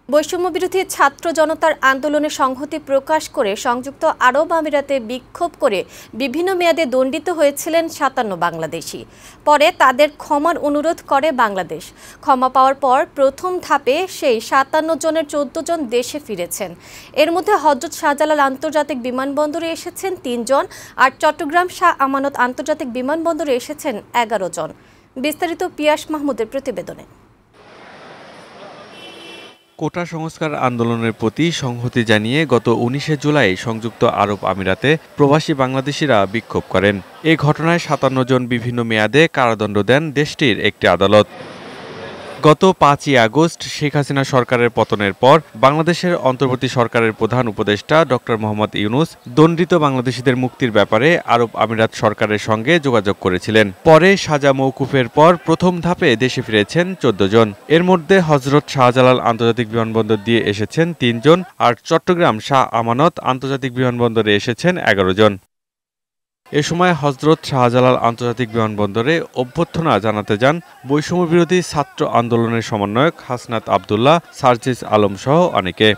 বৈষম্যবিরোধী ছাত্র জনতার আন্দোলনে সংহতি প্রকাশ করে সংযুক্ত আরব আমিরাতে বিক্ষোভ করে বিভিন্ন মেয়াদে দণ্ডিত হয়েছিলেন ৫৭ বাংলাদেশি। পরে তাদের ক্ষমার অনুরোধ করে বাংলাদেশ। ক্ষমা পাওয়ার পর প্রথম ধাপে সেই ৫৭ জনের ১৪ জন দেশে ফিরেছেন। এর মধ্যে হযরত শাহজালাল আন্তর্জাতিক বিমানবন্দরে এসেছেন ৩ জন, আর চট্টগ্রাম শাহ আমানত আন্তর্জাতিক বিমানবন্দরে এসেছেন ১১ জন। বিস্তারিত পিয়াস মাহমুদের প্রতিবেদনে। কোটা সংস্কার আন্দোলনের প্রতি সংহতি জানিয়ে গত ১৯ জুলাই সংযুক্ত আরব আমিরাতে প্রবাসী বাংলাদেশিরা বিক্ষোভ করেন। এ ঘটনায় ৫৭ জন বিভিন্ন মেয়াদে কারাদণ্ড দেন দেশটির একটি আদালত। গত ৫ই আগস্ট শেখ হাসিনা সরকারের পতনের পর বাংলাদেশের অন্তর্বর্তী সরকারের প্রধান উপদেষ্টা ডক্টর মোহাম্মদ ইউনূস দণ্ডিত বাংলাদেশিদের মুক্তির ব্যাপারে আরব আমিরাত সরকারের সঙ্গে যোগাযোগ করেছিলেন। পরে সাজা মওকুফের পর প্রথম ধাপে দেশে ফিরেছেন ১৪ জন। এর মধ্যে হযরত শাহজালাল আন্তর্জাতিক বিমানবন্দর দিয়ে এসেছেন ৩ জন, আর চট্টগ্রাম শাহ আমানত আন্তর্জাতিক বিমানবন্দরে এসেছেন ১১ জন। এ সময় হযরত শাহজালাল আন্তর্জাতিক বিমানবন্দরে অভ্যর্থনা জানাতে যান বৈষম্যবিরোধী ছাত্র আন্দোলনের সমন্বয়ক হাসনাত আবদুল্লাহ, সার্জিস আলম সহ অনেকে।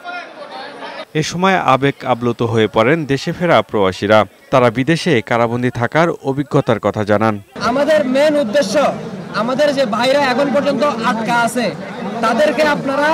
এ সময় আবেগ আপ্লুত হয়ে পড়েন দেশে ফেরা প্রবাসীরা। তারা বিদেশে কারাবন্দী থাকার অভিজ্ঞতার কথা জানান। আমাদের মেন উদ্দেশ্য, আমাদের যে ভাইরা এখন পর্যন্ত আটকা আছে তাদেরকে আপনারা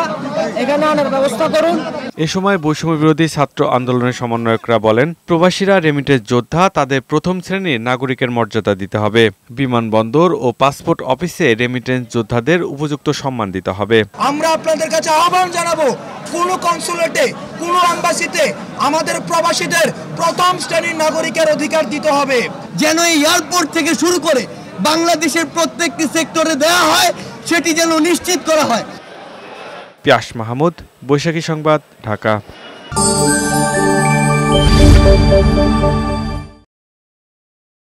এখানে আনার ব্যবস্থা করুন। এ সময় বৈষম্যবিরোধী ছাত্র আন্দোলনের সমন্বয়করা বলেন, প্রবাসীরা রেমিটেন্স যোদ্ধা, তাদের প্রথম শ্রেণীর নাগরিকের মর্যাদা দিতে হবে। বিমানবন্দর ও পাসপোর্ট অফিসে রেমিটেন্স যোদ্ধাদের উপযুক্ত সম্মান দিতে হবে। আমরা আপনাদের কাছে আহ্বান জানাবো, কোনো কনসুলেটে, কোনো এম্বাসিতে আমাদের প্রবাসীদের প্রথম শ্রেণীর নাগরিকের অধিকার দিতে হবে। যেন এই এয়ারপোর্ট থেকে শুরু করে বাংলাদেশের প্রত্যেকটি সেক্টরে দেওয়া হয়, সেটি যেন নিশ্চিত করা হয়। পিয়াস মাহমুদ, বৈশাখী সংবাদ, ঢাকা।